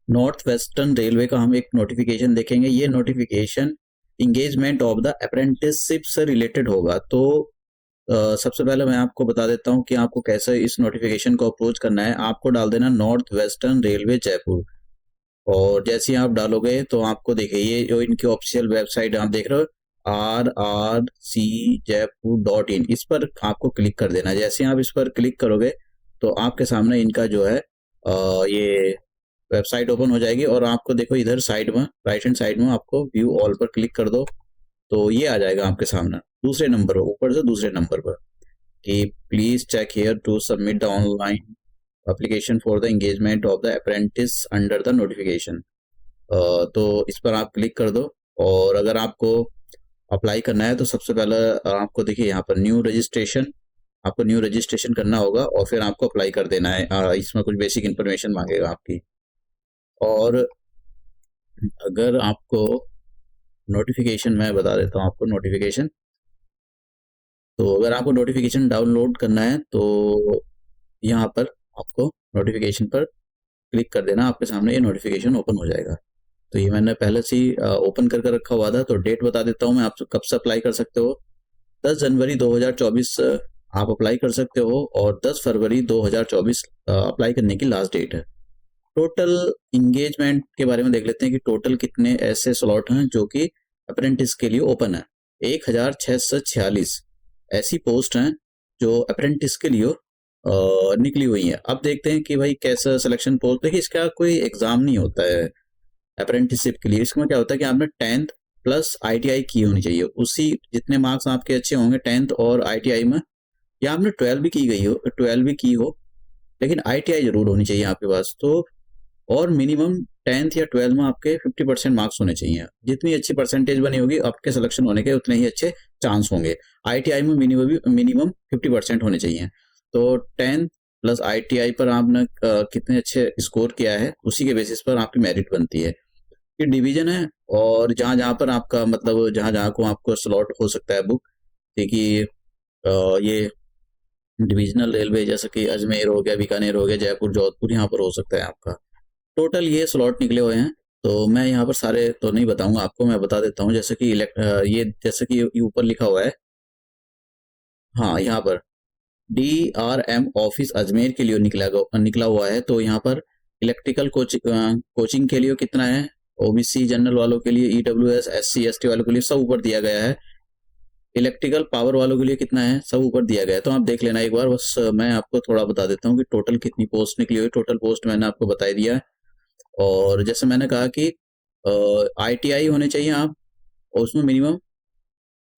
North western railway का हम एक नोटिफिकेशन देखेंगे। ये notification engagement of the apprenticeship से रिलेटेड होगा। तो सबसे पहले मैं आपको बता देता हूँ कि आपको कैसे इस नोटिफिकेशन को अप्रोच करना है। आपको डाल देना नॉर्थ वेस्टर्न रेलवे जयपुर, और जैसे ही आप डालोगे तो आपको देखिए ये जो इनकी ऑफिशियल वेबसाइट आप देख रहे हो rrcjaipur.in, इस पर आपको क्लिक कर देना है। जैसे ही आप इस पर क्लिक करोगे तो आपके सामने इनका जो है ये वेबसाइट ओपन हो जाएगी, और आपको देखो इधर साइड में राइट हैंड साइड में आपको व्यू ऑल पर क्लिक कर दो तो ये आ जाएगा आपके सामने दूसरे नंबर पर, ऊपर से दूसरे नंबर पर, कि please check here to submit the online application for the engagement of the apprentice under the notification. तो इस पर आप क्लिक कर दो। और अगर आपको अप्लाई करना है तो सबसे पहले आपको देखिए यहाँ पर न्यू रजिस्ट्रेशन, आपको न्यू रजिस्ट्रेशन करना होगा और फिर आपको अप्लाई कर देना है। इसमें कुछ बेसिक इन्फॉर्मेशन मांगेगा आपकी। और अगर आपको नोटिफिकेशन, मैं बता देता हूँ आपको नोटिफिकेशन। तो अगर आपको नोटिफिकेशन डाउनलोड करना है तो यहाँ पर आपको नोटिफिकेशन पर क्लिक कर देना, आपके सामने ये नोटिफिकेशन ओपन हो जाएगा। तो ये मैंने पहले से ही ओपन कर रखा हुआ था। तो डेट बता देता हूँ मैं, आप कब से अप्लाई कर सकते हो। 10 जनवरी 2024 आप अप्लाई कर सकते हो, और 10 फरवरी 2024 अप्लाई करने की लास्ट डेट है। टोटल इंगेजमेंट के बारे में देख लेते हैं कि टोटल कितने ऐसे स्लॉट हैं जो कि अप्रेंटिस के लिए ओपन है। 1646 ऐसी पोस्ट हैं जो अप्रेंटिस के लिए निकली हुई हैं। अब देखते हैं कि भाई कैसा सिलेक्शन पोस्ट। देखिए इसका कोई एग्जाम नहीं होता है अप्रेंटिसशिप के लिए। इसमें क्या होता है कि आपने 10th प्लस ITI की होनी चाहिए, उसी जितने मार्क्स आपके अच्छे होंगे 10th और ITI में, या आपने 12 भी की गई हो, 12 भी की हो, लेकिन ITI जरूर होनी चाहिए आपके पास। तो और मिनिमम 10th या 12 में आपके 50% मार्क्स होने चाहिए। जितनी अच्छी परसेंटेज बनी होगी आपके सिलेक्शन होने के उतने ही अच्छे चांस होंगे। ITI में मिनिमम 50% होने चाहिए। तो 10th प्लस ITI पर आपने कितने अच्छे स्कोर किया है उसी के बेसिस पर आपकी मेरिट बनती है। ये डिवीजन है, और जहाँ जहाँ पर आपका मतलब जहाँ जहाँ को आपको स्लॉट हो सकता है बुक, देखिए ये डिविजनल रेलवे जैसे कि अजमेर हो गया, बीकानेर हो गया, जयपुर, जोधपुर, यहाँ पर हो सकता है आपका। टोटल ये स्लॉट निकले हुए हैं। तो मैं यहाँ पर सारे तो नहीं बताऊंगा आपको, मैं बता देता हूँ। जैसे कि ये जैसे कि ये ऊपर लिखा हुआ है, हाँ यहाँ पर DRM ऑफिस अजमेर के लिए निकला हुआ है। तो यहाँ पर इलेक्ट्रिकल कोचिंग के लिए कितना है, OBC जनरल वालों के लिए, EWS SC ST वालों के लिए सब ऊपर दिया गया है। इलेक्ट्रिकल पावर वालों के लिए कितना है सब ऊपर दिया गया है। तो आप देख लेना एक बार। बस मैं आपको थोड़ा बता देता हूँ कि टोटल कितनी पोस्ट निकली हुई। टोटल पोस्ट मैंने आपको बता दिया है। और जैसे मैंने कहा कि ITI होने चाहिए आप, और उसमें मिनिमम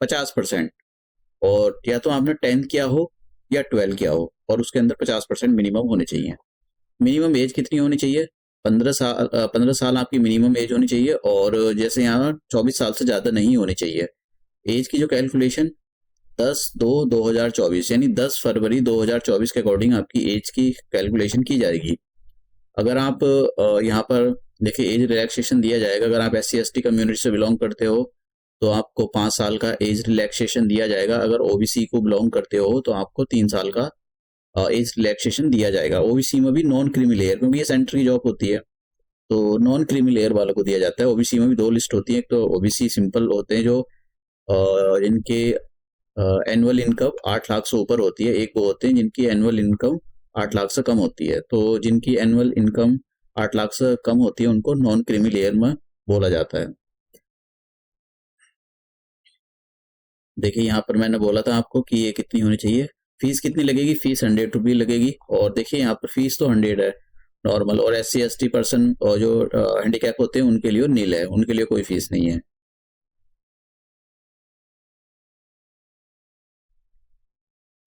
50%, और या तो आपने 10th किया हो या 12 किया हो, और उसके अंदर 50% मिनिमम होने चाहिए। मिनिमम एज कितनी होनी चाहिए, 15 साल, 15 साल आपकी मिनिमम एज होनी चाहिए। और जैसे यहाँ 24 साल से ज़्यादा नहीं होनी चाहिए। एज की जो कैलकुलेशन 10/2/2024 यानी 10 फरवरी 2024 के अकॉर्डिंग आपकी एज की कैलकुलेशन की जाएगी। अगर आप यहाँ पर देखिए एज रिलैक्सेशन दिया जाएगा। अगर आप SC ST कम्युनिटी से बिलोंग करते हो तो आपको 5 साल का एज रिलैक्सेशन दिया जाएगा। अगर OBC को बिलोंग करते हो तो आपको 3 साल का एज रिलैक्सेशन दिया जाएगा। OBC में भी नॉन क्रीमी लेयर, क्योंकि ये सेंटर की जॉब होती है तो नॉन क्रीमी लेयर वालों को दिया जाता है। OBC में भी 2 लिस्ट होती है। एक तो OBC सिंपल होते हैं जो जिनके एनुअल इनकम 8 लाख से ऊपर होती है। एक वो होते हैं जिनकी एनुअल इनकम 8 लाख से कम होती है। तो जिनकी एनुअल इनकम 8 लाख से कम होती है उनको नॉन क्रीमी लेयर में बोला जाता है। देखिए यहाँ पर मैंने बोला था आपको कि ये कितनी होनी चाहिए। फीस कितनी लगेगी, फीस 100 रुपये लगेगी। और देखिए यहाँ पर फीस तो 100 है नॉर्मल, और SC ST पर्सन और जो हैंडीकैप होते हैं उनके लिए नील है, उनके लिए कोई फीस नहीं है।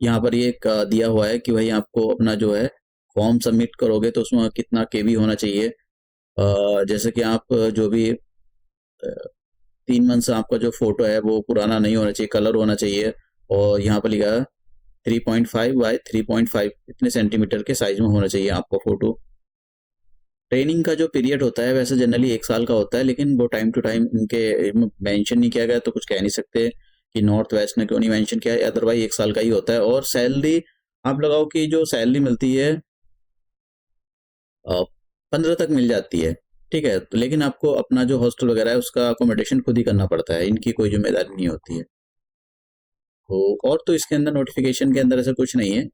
यहाँ पर ये एक दिया हुआ है कि भाई आपको अपना जो है फॉर्म सबमिट करोगे तो उसमें कितना KB होना चाहिए। जैसे कि आप जो भी 3 मंथ से आपका जो फोटो है वो पुराना नहीं होना चाहिए, कलर होना चाहिए। और यहाँ पर लिखा है 3.5 बाय 3.5 इतने सेंटीमीटर के साइज में होना चाहिए आपका फोटो। ट्रेनिंग का जो पीरियड होता है वैसे जनरली 1 साल का होता है, लेकिन वो टाइम टू टाइम इनके मेंशन नहीं किया गया तो कुछ कह नहीं सकते कि नॉर्थ वेस्ट ने क्यों नहीं मेंशन किया है। अदरवाइज 1 साल का ही होता है। और सैलरी आप लगाओ कि जो सैलरी मिलती है 15 तक मिल जाती है। ठीक है, तो लेकिन आपको अपना जो हॉस्टल वगैरह है उसका अकोमोडेशन खुद ही करना पड़ता है, इनकी कोई जिम्मेदारी नहीं होती है। तो और तो इसके अंदर नोटिफिकेशन के अंदर ऐसा कुछ नहीं है,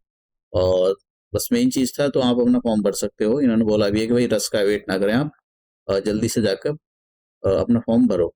और बस मेन चीज़ था, तो आप अपना फॉर्म भर सकते हो। इन्होंने बोला भी है कि भाई रस का वेट ना करें आप, जल्दी से जाकर अपना फॉर्म भरो।